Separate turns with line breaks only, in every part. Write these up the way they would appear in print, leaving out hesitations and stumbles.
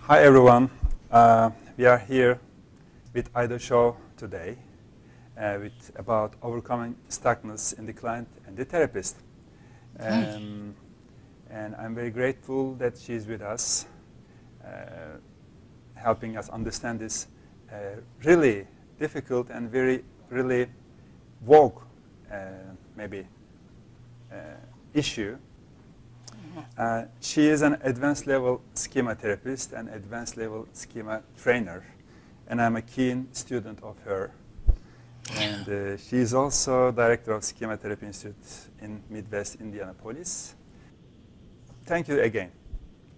Hi everyone. We are here with Ida Show today with about overcoming stuckness in the client and the therapist. And I'm very grateful that she's with us, helping us understand this really difficult and really vogue issue. She is an advanced level schema therapist and advanced level schema trainer, and I'm a keen student of her. And she is also director of Schema Therapy Institute in Midwest Indianapolis. Thank you again.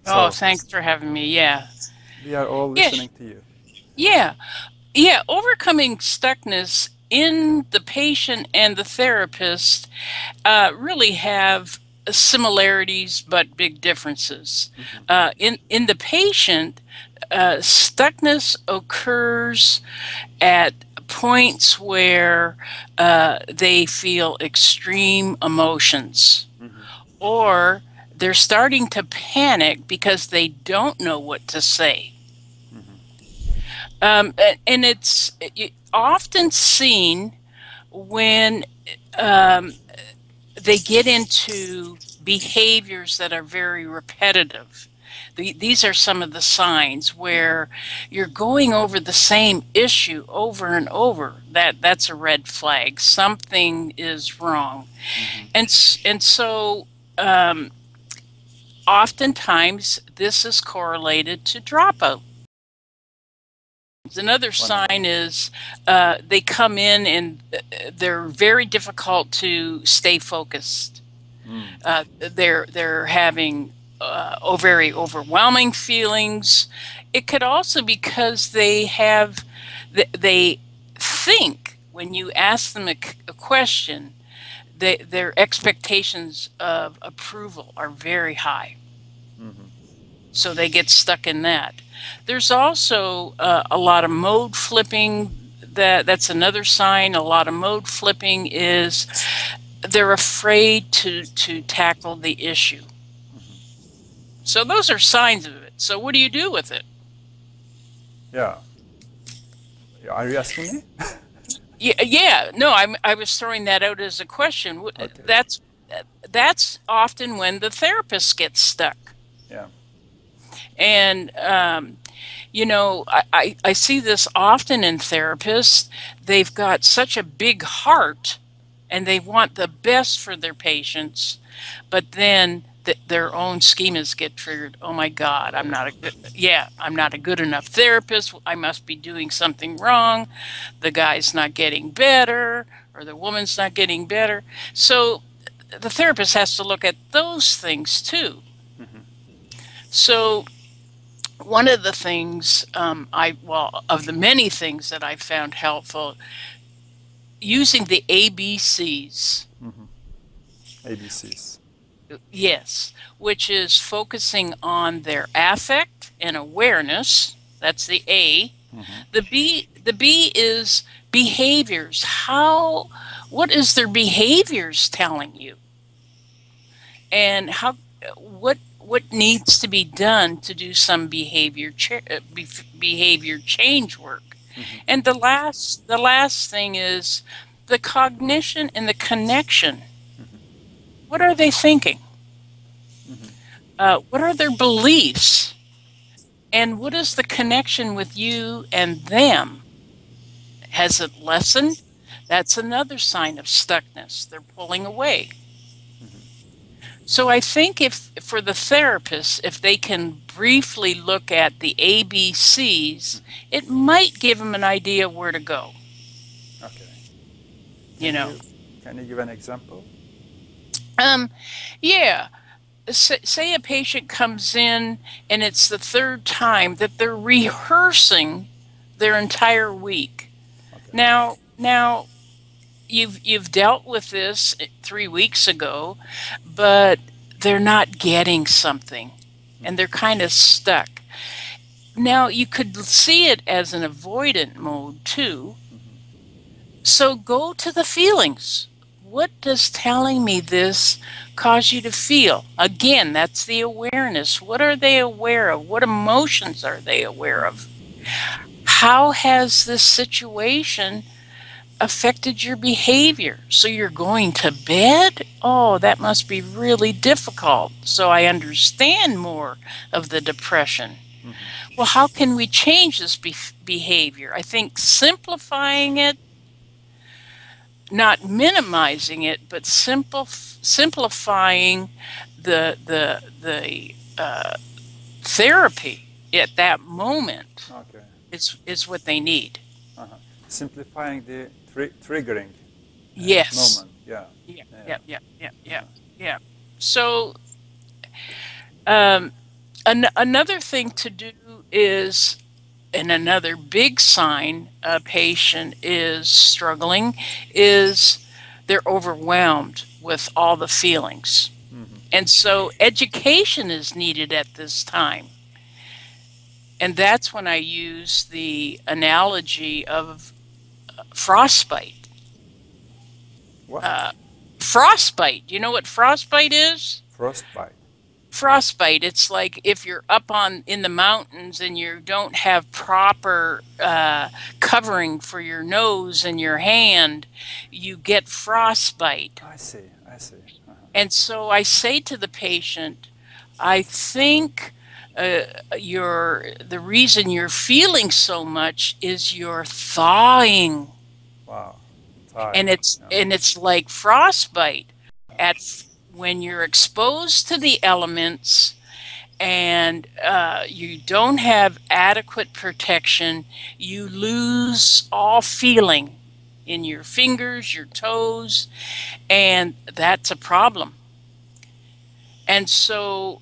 Oh, thanks for having me. Yeah.
We are all listening to you.
Yeah. Overcoming stuckness in the patient and the therapist really have similarities but big differences. In the patient, stuckness occurs at points where they feel extreme emotions, or they're starting to panic because they don't know what to say. And it's often seen when they get into behaviors that are very repetitive. These are some of the signs where you're going over the same issue over and over. That's a red flag. Something is wrong. And so oftentimes this is correlated to dropout. Another sign is they come in and they're very difficult to stay focused. They're having very overwhelming feelings. It could also be because they think when you ask them a question, their expectations of approval are very high. So they get stuck in that. There's also a lot of mode flipping. That's another sign. A lot of mode flipping is they're afraid to tackle the issue. So those are signs of it. So what do you do with it?
Yeah. Are you asking me?
Yeah. No, I was throwing that out as a question. Okay. That's often when the therapist gets stuck.
Yeah.
And, you know, I see this often in therapists. They've got such a big heart and they want the best for their patients, but then their own schemas get triggered. Oh my God, I'm not a good enough therapist. I must be doing something wrong. The guy's not getting better, or the woman's not getting better. So the therapist has to look at those things too. So one of the things of the many things that I found helpful, using the ABCs.
ABCs.
Yes, which is focusing on their affect and awareness. That's the A. The B is behaviors. What is their behaviors telling you? And what needs to be done to do some behavior change work. And the last thing is the cognition and the connection. What are they thinking? What are their beliefs? And what is the connection with you and them? Has it lessened? That's another sign of stuckness. They're pulling away. So I think for the therapist, if they can briefly look at the ABCs, it might give them an idea where to go.
Okay. Can you give an example?
Yeah. Say a patient comes in and it's the third time that they're rehearsing their entire week. Okay. Now you've dealt with this 3 weeks ago, but they're not getting something and they're kind of stuck. Now you could see it as an avoidant mode too. So go to the feelings. what does telling me this cause you to feel? Again, that's the awareness. What are they aware of? What emotions are they aware of? How has this situation affected your behavior? So you're going to bed? Oh, that must be really difficult. So I understand more of the depression. Well, how can we change this behavior? I think simplifying it, not minimizing it, but simplifying the therapy at that moment
Okay.
is what they need.
Simplifying the triggering
Yes.
moment. Yeah.
Yeah.
Yeah.
Yeah. Yeah. Yeah. Yeah. Yeah. So another thing to do is, and another big sign a patient is struggling, is they're overwhelmed with all the feelings. And so education is needed at this time. And that's when I use the analogy of frostbite.
What?
Frostbite. You know what frostbite is?
Frostbite.
Frostbite, it's like if you're up in the mountains and you don't have proper covering for your nose and your hand, you get frostbite.
I see. I see.
And so I say to the patient, I think the reason you're feeling so much is you're thawing.
Wow.
And it's like frostbite. When you're exposed to the elements and you don't have adequate protection, you lose all feeling in your fingers, your toes, and that's a problem. And so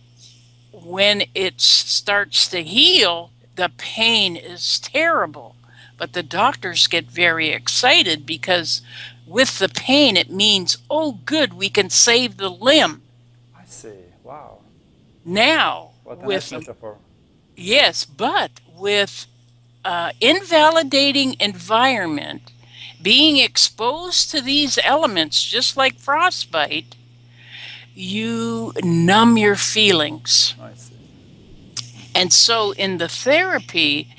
when it starts to heal, the pain is terrible. But the doctors get very excited because with the pain, it means, oh, good, we can save the limb.
I see. Wow.
Now,
What a nice metaphor.
Yes, but with invalidating environment, being exposed to these elements, just like frostbite, you numb your feelings.
I see.
And so in the therapy,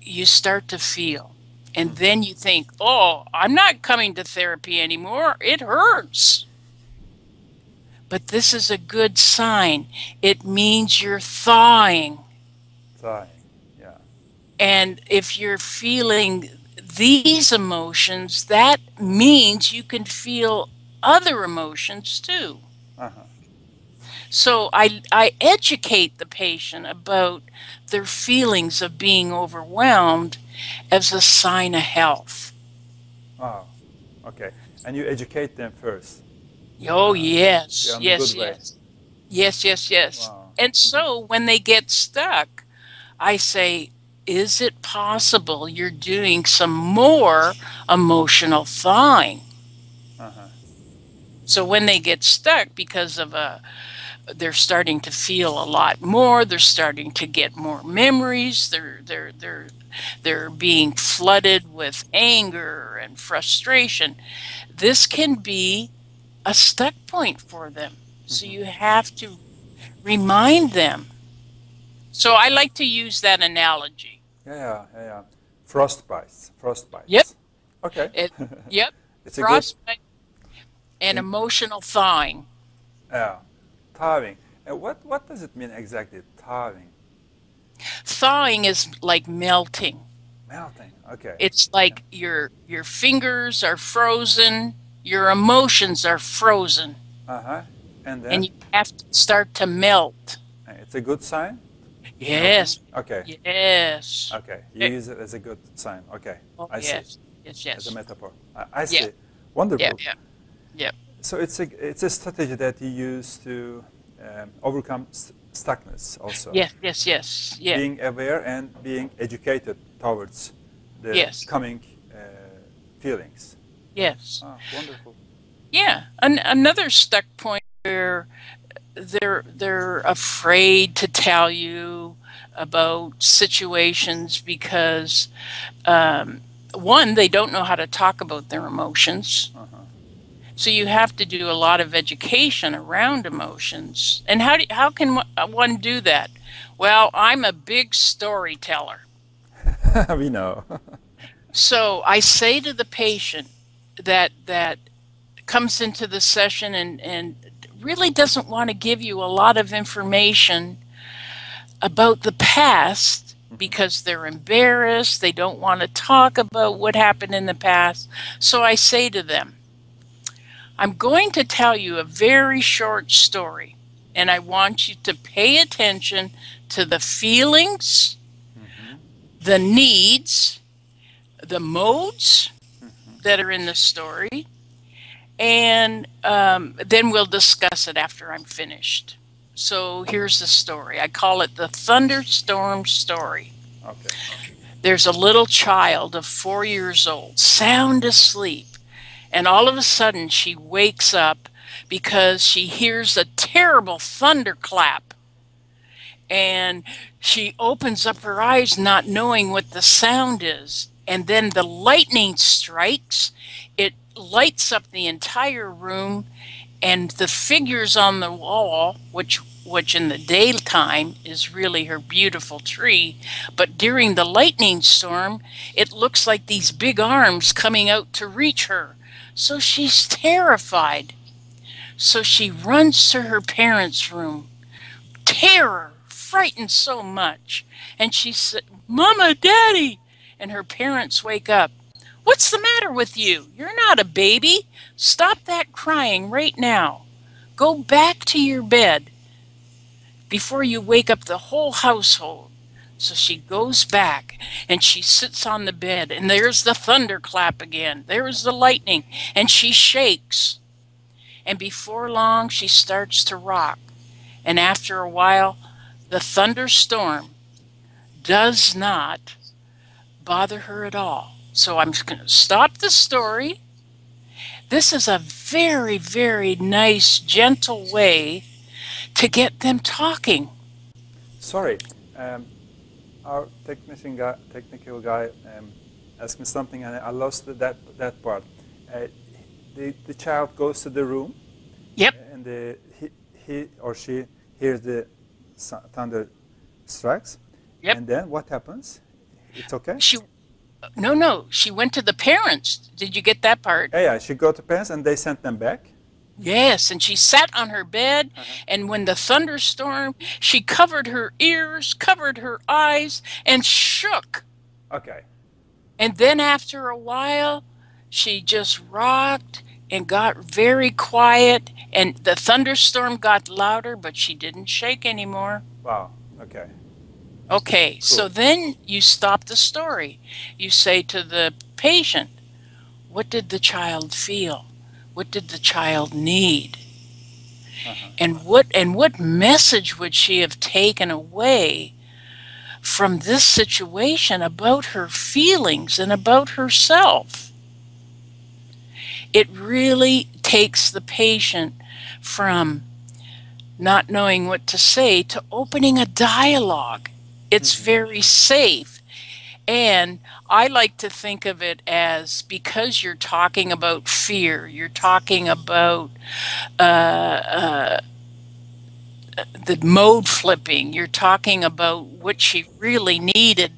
you start to feel. And then you think, oh, I'm not coming to therapy anymore. It hurts. But this is a good sign. It means you're thawing.
Thawing, yeah.
And if you're feeling these emotions, that means you can feel other emotions too. So I educate the patient about their feelings of being overwhelmed as a sign of health.
Wow. Okay. And you educate them first.
Oh, yes. Yes,
good way.
yes. Yes, yes, yes.
Wow.
And so when they get stuck, I say, is it possible you're doing some more emotional thawing? So when they get stuck because of they're starting to feel a lot more, they're starting to get more memories, they're being flooded with anger and frustration. This can be a stuck point for them. So you have to remind them. So I like to use that analogy.
Yeah. Frostbites.
Yep.
Okay.
Yep.
It's
frostbite and emotional thawing.
Yeah. Thawing. What does it mean exactly, thawing?
Thawing is like melting.
Melting, okay.
It's like your fingers are frozen, your emotions are frozen.
And then?
And you have to start to melt.
It's a good sign?
Yes.
Okay.
Yes.
Okay. You use it as a good sign. Okay.
Oh,
I see.
Yes.
As a metaphor. I see. Wonderful.
Yeah.
So it's a strategy that you use to overcome stuckness also.
Yes. Yeah.
Being aware and being educated towards the coming feelings.
Yes.
Wonderful.
Yeah. Another stuck point where they're afraid to tell you about situations because one, they don't know how to talk about their emotions. So you have to do a lot of education around emotions. And how can one do that? Well, I'm a big storyteller.
We know.
So I say to the patient that comes into the session and really doesn't want to give you a lot of information about the past because they're embarrassed, they don't want to talk about what happened in the past. So I say to them, I'm going to tell you a very short story, and I want you to pay attention to the feelings, the needs, the modes that are in the story, and then we'll discuss it after I'm finished. So here's the story. I call it the Thunderstorm Story.
Okay.
There's a little child of 4 years old, sound asleep, and all of a sudden she wakes up because she hears a terrible thunderclap. And she opens up her eyes not knowing what the sound is. And then the lightning strikes. It lights up the entire room, and the figures on the wall, which in the daytime is really her beautiful tree, but during the lightning storm, it looks like these big arms coming out to reach her. So she's terrified. So she runs to her parents' room, terror, frightened so much. And she said, Mama, Daddy. And her parents wake up. What's the matter with you? You're not a baby. Stop that crying right now. Go back to your bed before you wake up the whole household. So she goes back and she sits on the bed, and there's the thunderclap again. There's the lightning, and she shakes. And before long, she starts to rock. And after a while, the thunderstorm does not bother her at all. So I'm going to stop the story. This is a very, very nice, gentle way to get them talking.
Sorry, our technical guy asked me something, and I lost that part. The child goes to the room.
Yep.
And he or she hears the thunder strikes.
Yep.
And then what happens? It's okay?
No. She went to the parents. Did you get that part?
Yeah. She go to parents and they sent them back.
Yes, and she sat on her bed, and when the thunderstorm, she covered her ears, covered her eyes, and shook.
Okay.
And then after a while, she just rocked and got very quiet, and the thunderstorm got louder, but she didn't shake anymore.
Wow. Okay.
Okay,
Cool.
So then you stop the story. You say to the patient, what did the child feel? What did the child need? And what message would she have taken away from this situation about her feelings and about herself? It really takes the patient from not knowing what to say to opening a dialogue. It's very safe. And I like to think of it as, because you're talking about fear, you're talking about the mode flipping, you're talking about what she really needed,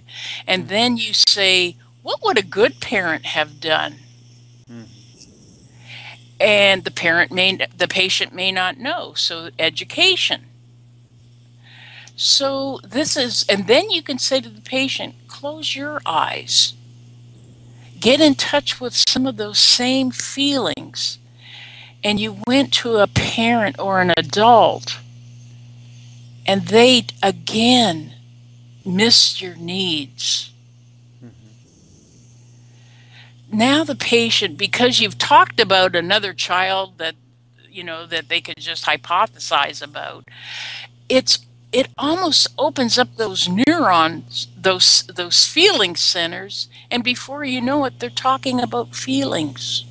and then you say, what would a good parent have done? And the patient may not know. So education. So and then you can say to the patient, close your eyes. Get in touch with some of those same feelings. And you went to a parent or an adult, and they, again, missed your needs. Now the patient, because you've talked about another child that they could just hypothesize about, it almost opens up those neurons, those feeling centers, and before you know it, they're talking about feelings.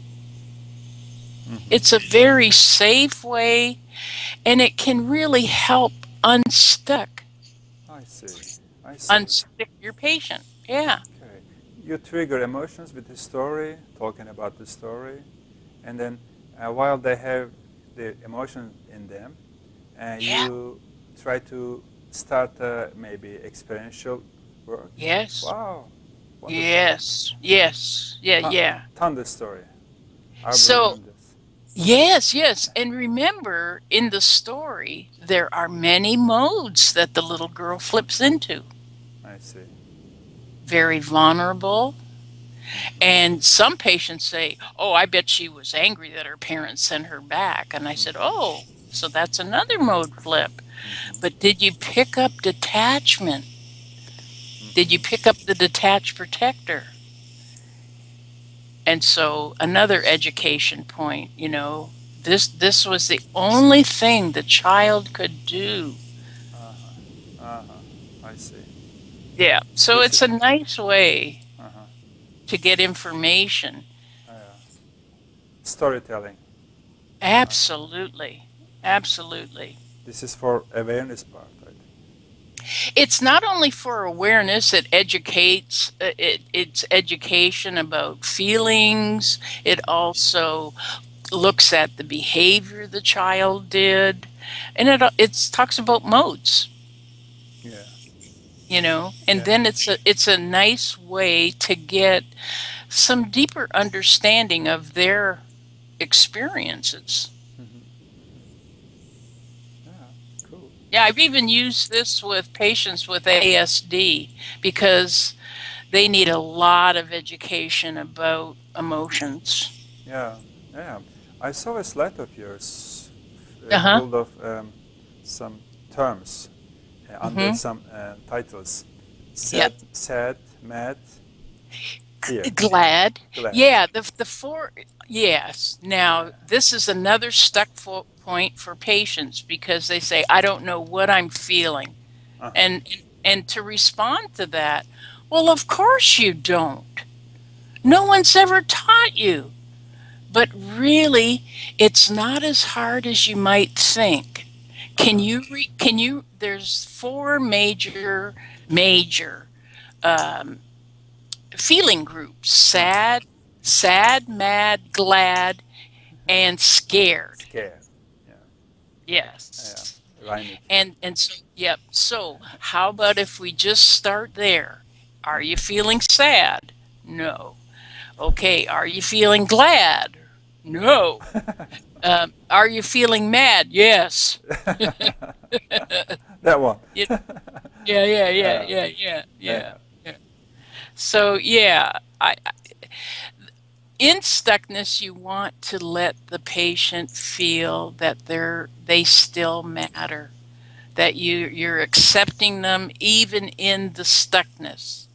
It's a very safe way, and it can really help unstuck.
I see.
Unstick your patient. Yeah.
Okay. You trigger emotions with the story, talking about the story, and then while they have the emotion in them, and
Yeah.
you try to start maybe experiential work.
Yes.
Wow. Wonderful.
Yes. Yes. Yeah. Yeah.
Thunder Story. I will
So
remember this.
yes, yes. And remember, in the story, there are many modes that the little girl flips into.
I see.
Very vulnerable. And some patients say, oh, I bet she was angry that her parents sent her back. And I said, oh, so that's another mode flip. But did you pick up detachment? Did you pick up the detached protector? And so another education point, you know, this was the only thing the child could do.
I see.
Yeah. So
This
it's a nice way
uh-huh.
to get information.
Storytelling.
Absolutely. Absolutely.
This is for awareness part, right?
It's not only for awareness, it educates, it's education about feelings. It also looks at the behavior the child did. And it talks about modes.
Yeah.
You know, and
Yeah.
then it's a nice way to get some deeper understanding of their experiences.
Yeah, cool.
Yeah, I've even used this with patients with ASD because they need a lot of education about emotions.
Yeah, yeah. I saw a slide of yours
Uh-huh.
full of some terms under some titles.
Yep.
Sad, mad, fear.
Glad.
Glad.
Yeah, the four. Yes. Now, this is another stuck point for patients because they say, I don't know what I'm feeling. And to respond to that, well, of course you don't. No one's ever taught you. But really, it's not as hard as you might think. There's four major feeling groups: sad, mad, glad, and scared.
Scared. Yeah.
Yes.
Yeah. Rhyming.
And so, yep. So how about if we just start there? Are you feeling sad? No. Okay. Are you feeling glad? No. Are you feeling mad? Yes.
That one.
Yeah. So yeah, in stuckness, you want to let the patient feel that they still matter, that you're accepting them even in the stuckness.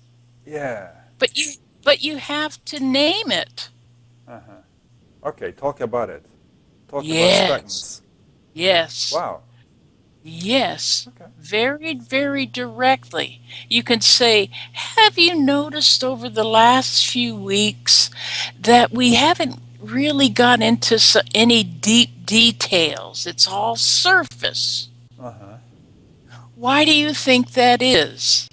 Yeah.
But you have to name it.
Okay, talk about it. Talk about
Yes.
stuckness.
Yes.
Wow.
Yes.
Okay.
Very, very directly. You can say, have you noticed over the last few weeks that we haven't really got into any deep details? It's all surface. Why do you think that is?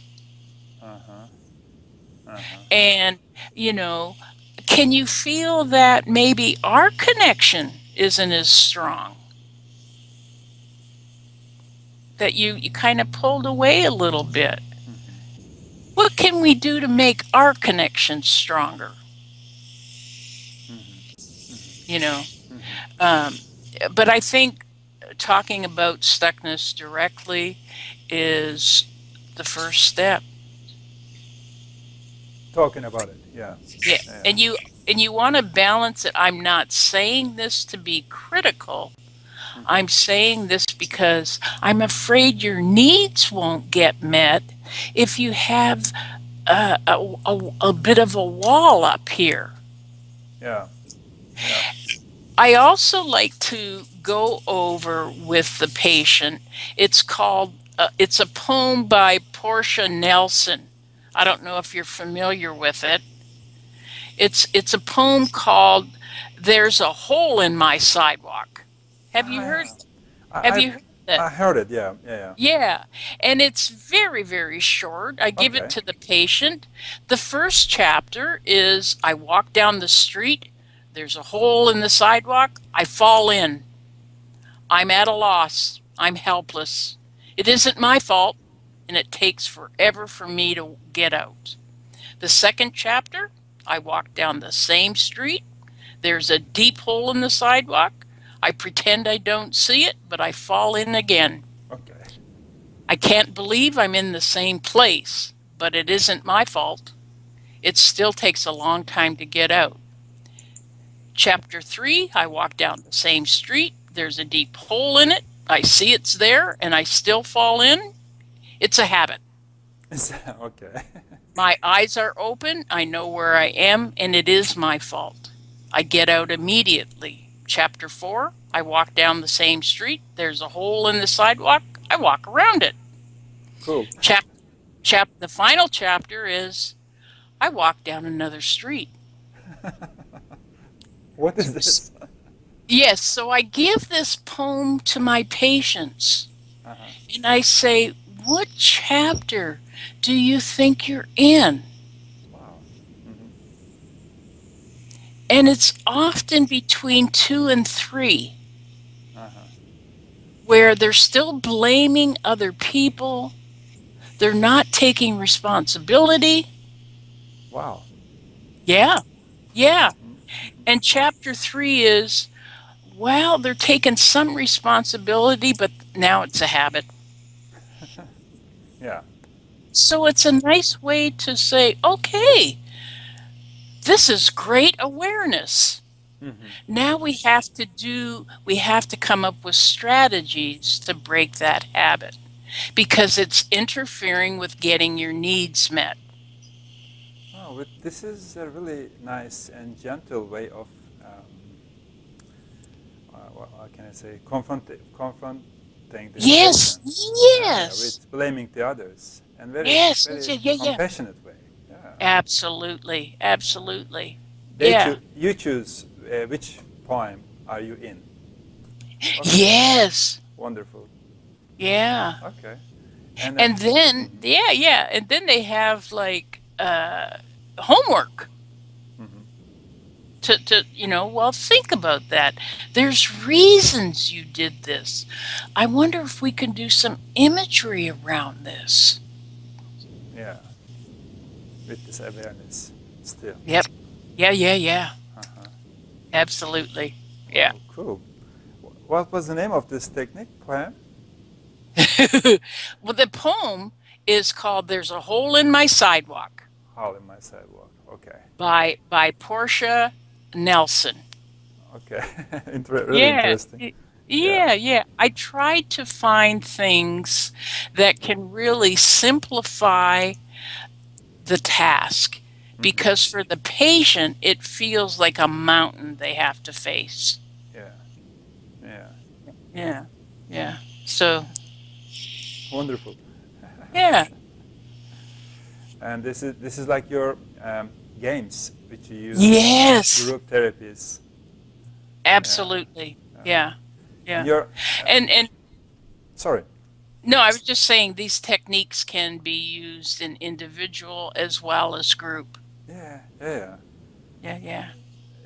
And, you know, can you feel that maybe our connection isn't as strong? That you kind of pulled away a little bit. What can we do to make our connection stronger? You know, but I think talking about stuckness directly is the first step.
Talking about it, yeah.
Yeah. And you want to balance it. I'm not saying this to be critical. I'm saying this because I'm afraid your needs won't get met if you have a bit of a wall up here.
Yeah.
I also like to go over with the patient. It's a poem by Portia Nelson. I don't know if you're familiar with it. It's a poem called "There's a Hole in My Sidewalk." Have you heard? Have you heard that?
I heard it. Yeah.
Yeah, and it's very, very short. I give it to the patient. The first chapter is I walk down the street. There's a hole in the sidewalk. I fall in. I'm at a loss. I'm helpless. It isn't my fault, and it takes forever for me to get out. The second chapter, I walk down the same street. There's a deep hole in the sidewalk. I pretend I don't see it, but I fall in again.
Okay.
I can't believe I'm in the same place, but it isn't my fault. It still takes a long time to get out. Chapter 3, I walk down the same street. There's a deep hole in it. I see it's there, and I still fall in. It's a habit.
Okay.
My eyes are open. I know where I am, and it is my fault. I get out immediately. Chapter 4, I walk down the same street. There's a hole in the sidewalk. I walk around it.
Cool.
The final chapter is I walk down another street.
What is this?
Yes, so I give this poem to my patients. And I say, what chapter do you think you're in?
Wow.
And it's often between 2 and 3, where they're still blaming other people. They're not taking responsibility.
Wow.
Yeah, yeah. And chapter 3 is, well, they're taking some responsibility, but now it's a habit.
Yeah.
So it's a nice way to say, okay, this is great awareness. Now we have to come up with strategies to break that habit because it's interfering with getting your needs met.
Oh, but this is a really nice and gentle way of, what can I say, confronting the
Yes,
situation.
yes.
With blaming the others and very,
Yes,
very
yeah.
compassionate way. Yeah.
Absolutely, absolutely. Yeah.
You choose which poem are you in? Okay.
Yes.
Wonderful.
Yeah.
Okay.
And then, yeah. And then they have like homework to well, think about that. There's reasons you did this. I wonder if we can do some imagery around this.
Yeah. With this awareness still.
Yep. Yeah. Absolutely. Yeah.
Oh, cool. What was the name of this poem?
Well, the poem is called "There's a Hole in My Sidewalk."
Hole in My Sidewalk. Okay.
By Portia Nelson.
Okay. Really interesting.
Yeah. I try to find things that can really simplify the task, because for the patient, it feels like a mountain they have to face. Yeah. So.
Wonderful.
Yeah.
And this is like your games which you use.
Yes.
Group therapies.
Absolutely. Yeah. And
sorry.
No, I was just saying these techniques can be used in individual as well as group.
Yeah.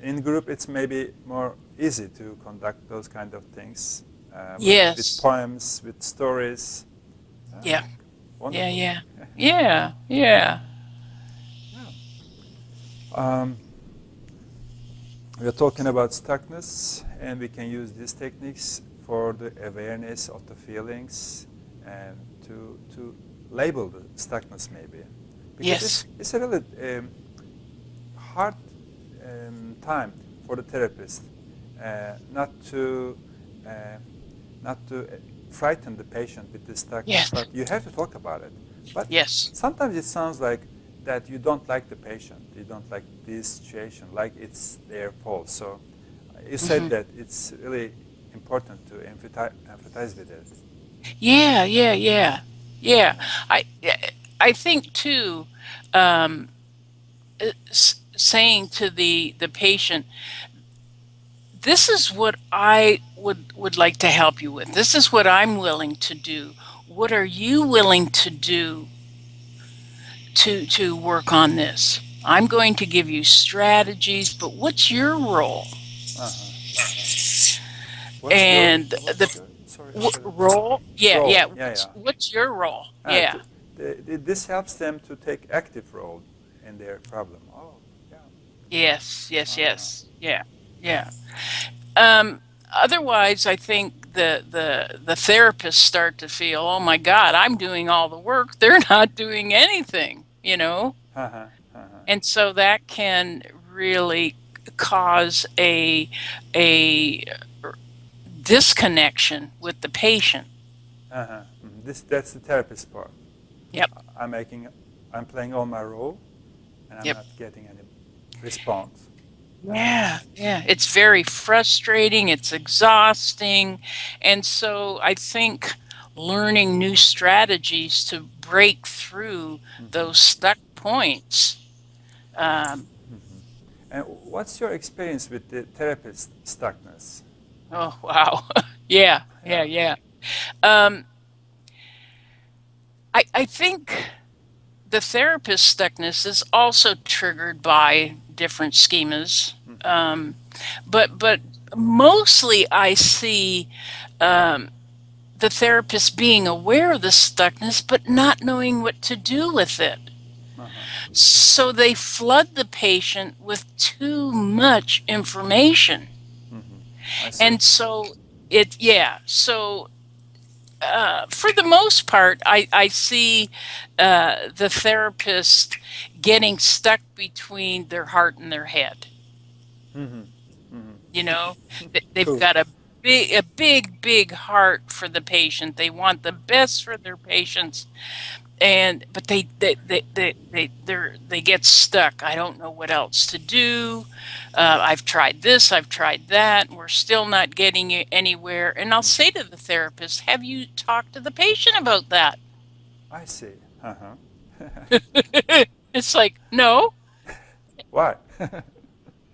In group, it's maybe more easy to conduct those kind of things.
Yes.
With poems, with stories.
Yeah.
Wonderful.
Yeah.
We are talking about stuckness, and we can use these techniques for the awareness of the feelings and to label the stuckness maybe. Because it's a really hard time for the therapist not to frighten the patient with the stuckness, but you have to talk about it. But sometimes it sounds like that you don't like the patient, you don't like this situation, like it's their fault. So you said that it's really important to empathize with it.
Yeah. I think too, saying to the patient, this is what I would like to help you with. This is what I'm willing to do. What are you willing to do to work on this? I'm going to give you strategies, but what's your role?
Uh-huh.
And
What's
the
your, sorry, I forgot.
role, yeah,
Role,
yeah.
yeah, yeah.
What's your role?
Ah,
Yeah.
this helps them to take active role in their problem. Oh, yeah.
Yes, yes,
Uh-huh.
yes. Yeah, yeah. Um, Otherwise, I think the therapists start to feel, oh my God, I'm doing all the work. They're not doing anything, you know?
Uh-huh. Uh-huh.
And so that can really cause a disconnection with the patient.
Uh-huh. That's the therapist part.
Yep.
I'm making, I'm playing all my role, and I'm
Yep.
not getting any response.
Yeah, yeah. It's very frustrating, it's exhausting. And so I think learning new strategies to break through
Mm-hmm.
those stuck points. Um,
Mm-hmm. And what's your experience with the therapist stuckness?
oh, wow. Yeah, yeah,
Yeah.
yeah. Um, I think the therapist stuckness is also triggered by different schemas.
Mm-hmm.
But mostly I see um, the therapist being aware of the stuckness, but not knowing what to do with it.
Uh-huh.
So they flood the patient with too much information.
Mm-hmm. I see.
And so so for the most part, I see the therapist getting stuck between their heart and their head.
Mm-hmm. Mm-hmm.
You know, they've
Cool.
got big heart for the patient. They want the best for their patients, and but they get stuck. I don't know what else to do. I've tried this, I've tried that. We're still not getting anywhere. And I'll
Mm-hmm.
say to the therapist, "Have you talked to the patient about that?"
I see. Uh-huh.
It's like, no.
Why?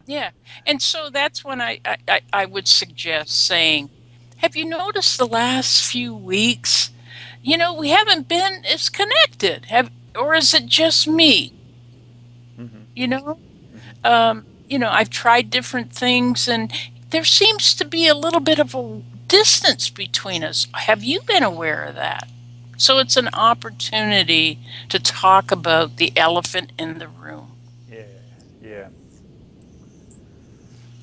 Yeah. And so that's when I would suggest saying, have you noticed the last few weeks, we haven't been as connected? Or is it just me?
Mm-hmm.
You know?
Mm-hmm.
I've tried different things and there seems to be a little bit of a distance between us. Have you been aware of that? So it's an opportunity to talk about the elephant in the room.
Yeah. Yeah.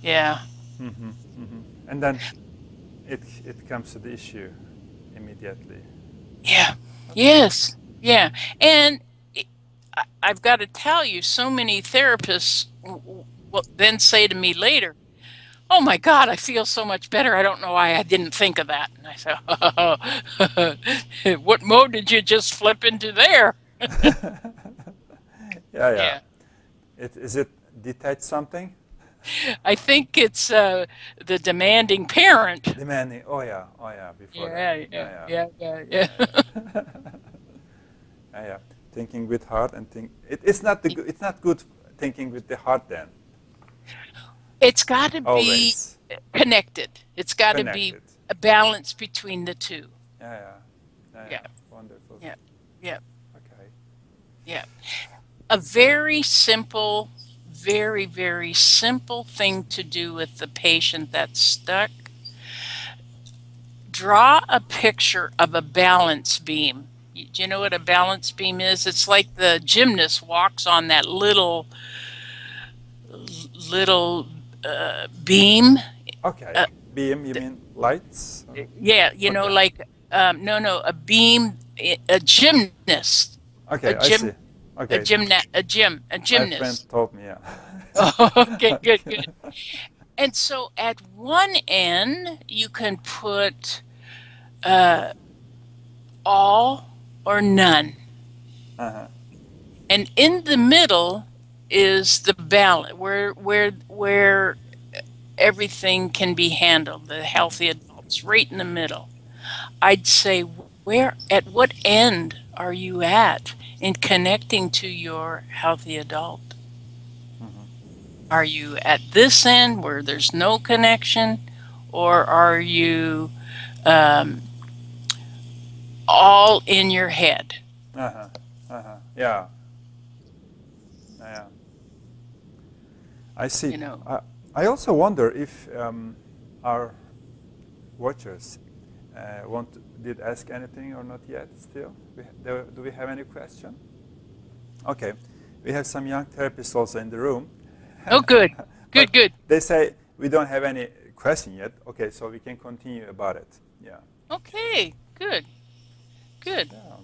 Yeah.
Mm-hmm. Mm-hmm. And then it comes to the issue immediately.
Yeah.
Okay.
Yes. Yeah. And I've got to tell you, so many therapists will then say to me later, "Oh my God, I feel so much better. I don't know why I didn't think of that." And I say, "What mode did you just flip into there?"
Yeah, yeah.
Yeah.
Is it detach something?
I think it's the demanding parent.
Demanding. Oh yeah. Before that.
Yeah. Yeah.
Yeah,
Yeah. Yeah.
yeah,
Yeah.
yeah. Yeah, yeah. Thinking with heart and it's not it's not good thinking with the heart then.
It's got to be
Always
connected. It's got to be
connected.
a balance between the two.
Yeah, yeah, yeah,
Yeah.
yeah. Wonderful.
Yeah. Yeah.
Okay.
Yeah. A very simple, very simple thing to do with the patient that's stuck. Draw a picture of a balance beam. Do you know what a balance beam is? It's like the gymnast walks on that little beam.
Okay.
Uh,
Beam, you mean lights?
yeah,
Okay.
like no, a beam, a gymnast, a
Okay, I
gym,
see. Okay,
a
my friend
gymnast.
told me, yeah.
Oh, okay, good. And so at one end, you can put uh, all or none.
Uh-huh.
And in the middle is the balance where everything can be handled, the
Mm-hmm.
healthy adults, right in the middle. I'd say at what end are you at in connecting to your healthy adult?
Mm-hmm.
Are you at this end where there's no connection, or are you um, all in your head?
Uh-huh. Uh-huh. Yeah. Yeah. I see.
you know.
I also wonder if our watchers did ask anything or not yet still. Do we have any question? Okay. We have some young therapists also in the room.
Oh, good. Good, good.
They say we don't have any question yet. Okay, so we can continue about it. Yeah.
Okay, good. Good.
Yeah.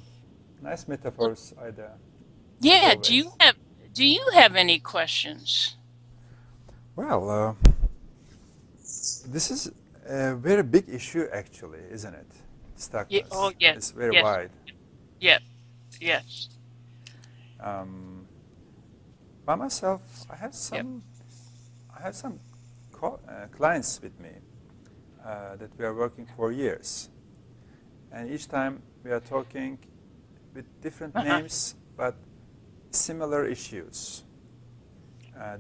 Nice metaphors, Ida.
Yeah, do you have any questions?
Well, this is a very big issue actually, isn't it? Stuckness.
Yeah, oh, yes.
It's very
yes.
wide.
Yeah. Yes.
By myself, I have some clients with me that we are working for years, and each time we are talking with different names but similar issues.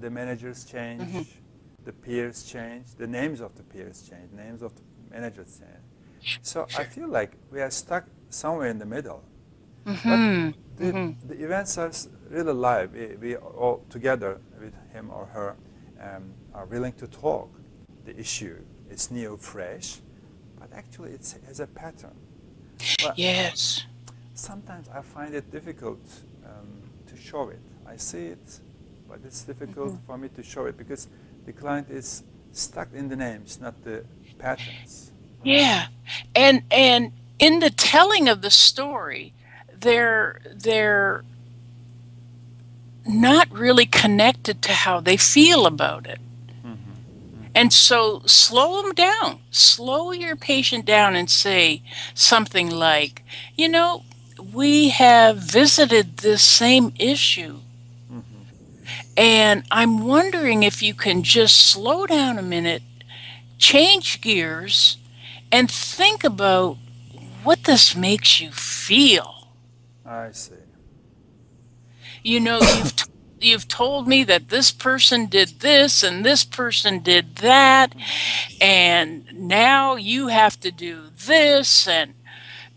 The managers change, the peers change, the names of the peers change, names of the managers change. So I feel like we are stuck somewhere in the middle. But the events are really live. We all together with him or her are willing to talk. The issue is new, fresh, but actually it has a pattern. But
yes.
sometimes I find it difficult to show it. I see it, but it's difficult for me to show it because the client is stuck in the names, not the patterns.
Yeah. And in the telling of the story, they're not really connected to how they feel about it. And so slow them down. Slow your patient down and say something like, you know, we have visited this same issue. And I'm wondering if you can just slow down a minute, change gears, and think about what this makes you feel.
I see.
You know, you've told me that this person did this and this person did that, and now you have to do this, and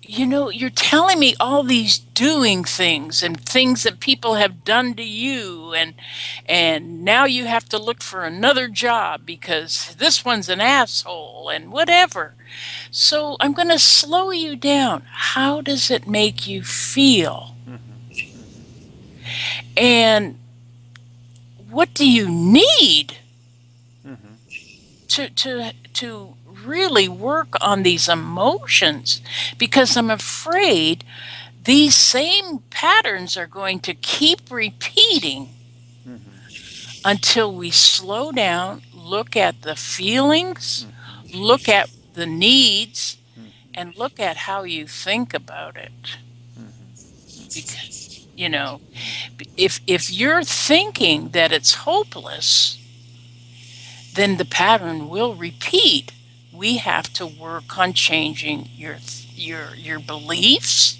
you know, you're telling me all these doing things and things that people have done to you, and now you have to look for another job because this one's an asshole and whatever. So I'm going to slow you down. How does it make you feel? And what do you need to really work on these emotions? Because I'm afraid these same patterns are going to keep repeating until we slow down, look at the feelings, look at the needs, and look at how you think about it. Because, you know, if you're thinking that it's hopeless, then the pattern will repeat. We have to work on changing your beliefs.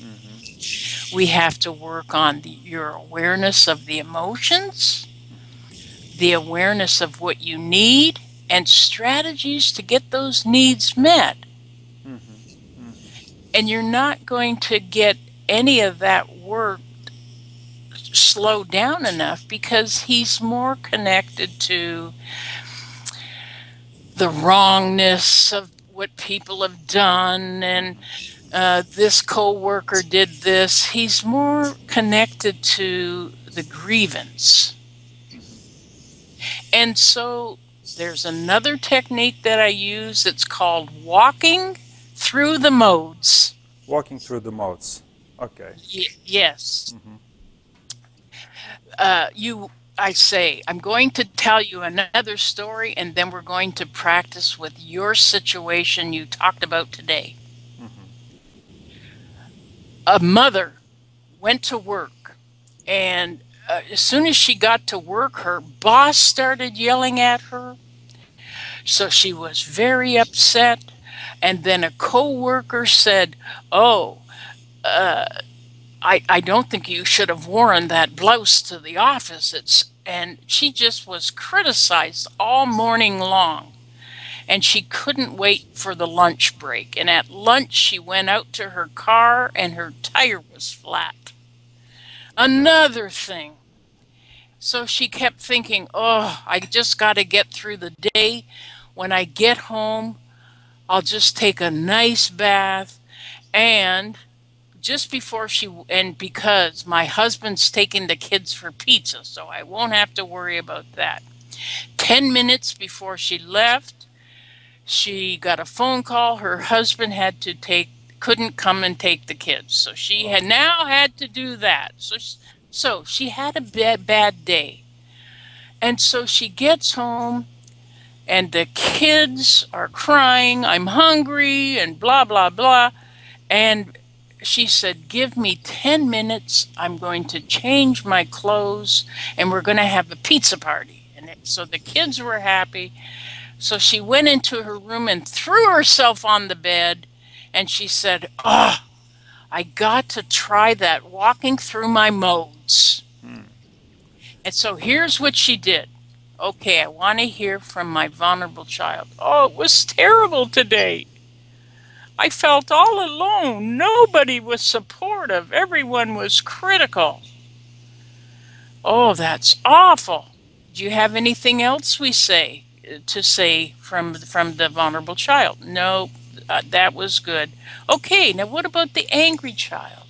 We have to work on your awareness of the emotions, the awareness of what you need, and strategies to get those needs met. And you're not going to get any of that work slowed down enough because he's more connected to the wrongness of what people have done, and this coworker did this. He's more connected to the grievance. And so there's another technique that I use. It's called walking through the modes.
Walking through the modes. Okay.
Yes. I say, I'm going to tell you another story, and then we're going to practice with your situation you talked about today. A mother went to work, and as soon as she got to work, her boss started yelling at her. So she was very upset. And then a coworker said, "Oh, I don't think you should have worn that blouse to the office." And she just was criticized all morning long. And she couldn't wait for the lunch break. And at lunch, she went out to her car and her tire was flat. Another thing, So she kept thinking, oh, I just got to get through the day. When I get home, I'll just take a nice bath. And just before and because my husband's taking the kids for pizza, so I won't have to worry about that. 10 minutes before she left, she got a phone call. Her husband couldn't come and take the kids. So she had now had to do that. So she had a bad day. And so she gets home and the kids are crying, I'm hungry, and blah, blah, blah. And she said, give me 10 minutes. I'm going to change my clothes and we're going to have a pizza party. And so the kids were happy. So she went into her room and threw herself on the bed. And she said, oh, I got to try that walking through my modes. And so here's what she did. Okay, I want to hear from my vulnerable child. Oh, it was terrible today. I felt all alone. Nobody was supportive. Everyone was critical. Oh, that's awful. Do you have anything else to say from the vulnerable child? No, that was good. Okay, now what about the angry child?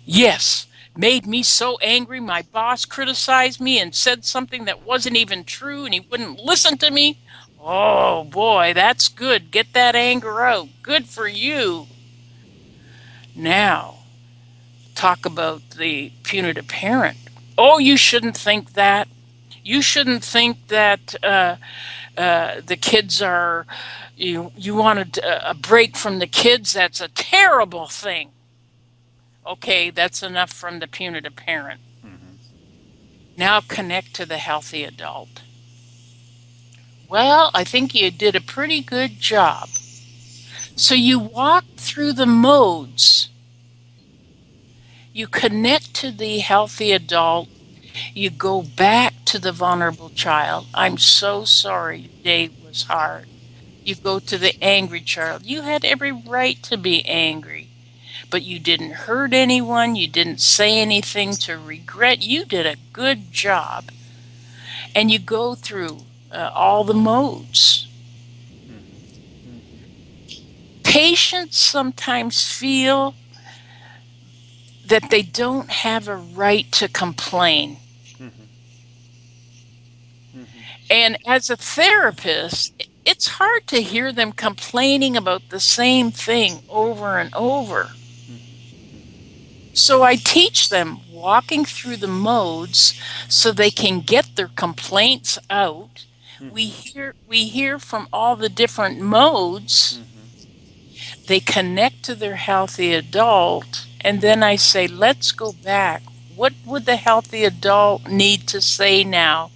Yes, made me so angry. My boss criticized me and said something that wasn't even true, and he wouldn't listen to me. Oh boy, that's good. Get that anger out. Good for you. Now, talk about the punitive parent. Oh, you shouldn't think that. You shouldn't think that the kids are, you wanted a break from the kids. That's a terrible thing. Okay, that's enough from the punitive parent. Now connect to the healthy adult. Well, I think you did a pretty good job. So you walk through the modes. You connect to the healthy adult. You go back to the vulnerable child. I'm so sorry your day was hard. You go to the angry child. You had every right to be angry, but you didn't hurt anyone. You didn't say anything to regret. You did a good job. And you go through all the modes. Patients sometimes feel that they don't have a right to complain. And as a therapist, it's hard to hear them complaining about the same thing over and over. So I teach them walking through the modes so they can get their complaints out. We hear from all the different modes. They connect to their healthy adult, and then I say, let's go back. What would the healthy adult need to say now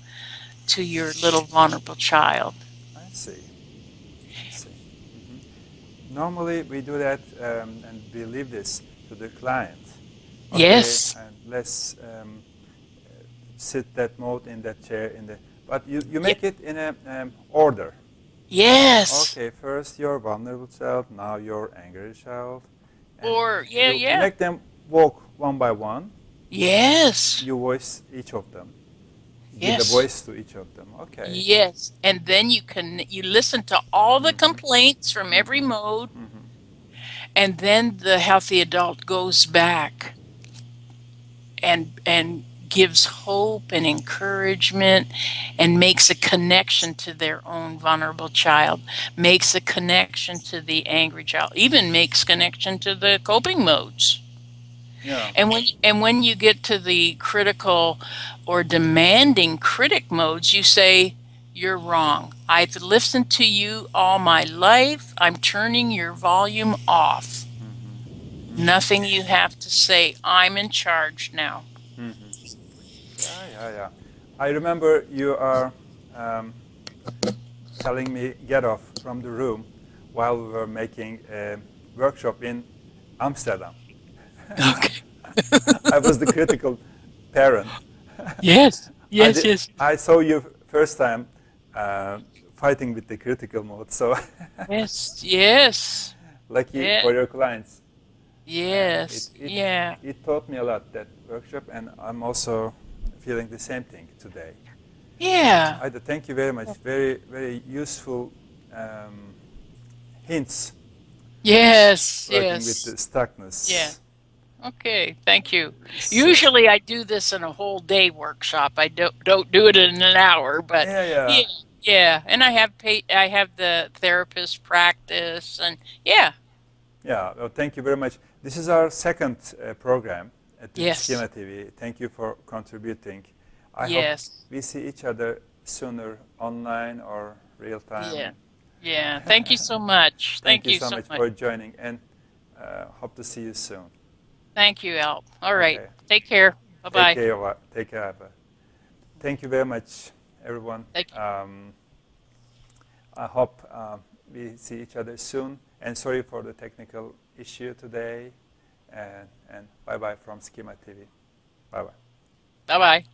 to your little vulnerable child?
I see. Normally we do that and we leave this to the client. Okay,
yes.
And let's sit that mode in that chair but you make it in a order.
Yes.
Okay, first your vulnerable child, now your angry child.
Or
you make them walk one by one.
Yes.
You voice each of them.
Yes.
Give the voice to each of them. Okay.
Yes, and then you listen to all the complaints from every mode, and then the healthy adult goes back and gives hope and encouragement and makes a connection to their own vulnerable child, makes a connection to the angry child, even makes connection to the coping modes.
Yeah.
And when you get to the critical or demanding critic modes, you say, you're wrong. I've listened to you all my life. I'm turning your volume off. Nothing you have to say. I'm in charge now.
Yeah. I remember you are telling me get off from the room while we were making a workshop in Amsterdam.
Okay.
I was the critical parent.
Yes.
I saw you first time fighting with the critical mode. So
yes.
Lucky for your clients.
Yes.
It taught me a lot, that workshop, and I'm also feeling the same thing today.
Yeah.
Ida, thank you very much. Very, very useful hints
Yes,
working with the
yes. Yeah.
stuckness.
Okay, thank you.
So,
Usually I do this in a whole day workshop. I don't do it in an hour, but
yeah,
yeah,
yeah,
yeah. And I have the therapist practice and yeah.
yeah. Well, thank you very much. This is our second program at the
Yes.
Schema TV. Thank you for contributing. I hope
Yes.
we see each other sooner online or real
Yeah.
time.
Yeah. Thank you so much.
Thank
Thank
you
you
so
so
much
much.
for joining, and hope to see you soon.
Thank you, Alp. All right.
Okay.
Take care.
Take
Bye-bye.
care. Take care. Abba. Thank you very much, everyone.
Thank you.
I hope we see each other soon. And sorry for the technical issue today. And bye-bye from Schema TV. Bye-bye.
Bye-bye.